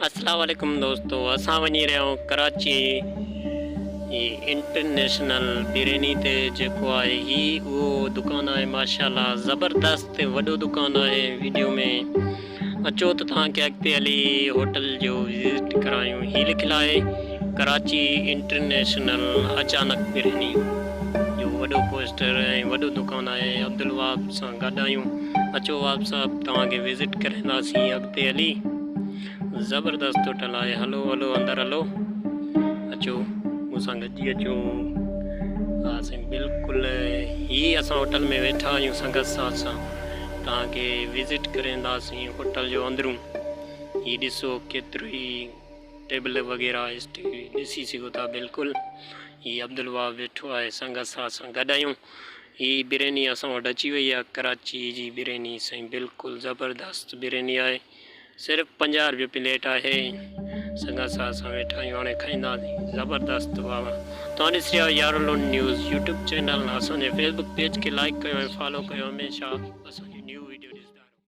अस्सलाम वालेकुम दोस्तों, असां वञी रहिया आहियूं कराची इंटरनेशनल बिरयानी ते जेको आहे उहो दुकानु आहे माशाल्लाह ज़बरदस्त वॾो दुकानु आहे। वीडियो में अचो त तव्हांखे अॻिते हली होटल जो विज़िट करायूं। लिखियलु आहे कराची इंटरनेशनल अचानक बिरयानी जो वॾो पोस्टर ऐं वॾो दुकानु आहे। अब्दुल वहाब सां गॾु आहियूं। अचो वहाब साहब तव्हांखे विज़िट कराईंदासीं अॻिते हली। ज़बरदस्त होटल है। हलो हलो अंदर हलो, अचो मूसां गॾिजी अचो। बिल्कुल ही असां होटल में वेठा आहियूं संगत सां तव्हांखे विज़िट कराईंदासीं होटल जो अंदरूं। ही ॾिसो केतिरी टेबल वग़ैरह ॾिसी सघो था। बिल्कुल ही अब्दुल वहाब वेठो आहे, संगत सां गॾु आहियूं। ही बिरयानी असां वटि अची वई आहे, कराची जी बिरयानी साईं। बिल्कुल ज़बरदस्त बिरयानी आहे, सिर्फ़ु 50 रुपये प्लेट है। संगत सां वेठा आहियूं, हाणे खाईंदासीं। ज़बरदस्त वाह। तव्हां ॾिसी रहिया यारोलोन न्यूज़ यूट्यूब चैनल। असांजे फेसबुक पेज खे लाइक कयो ऐं फॉलो कयो हमेशह।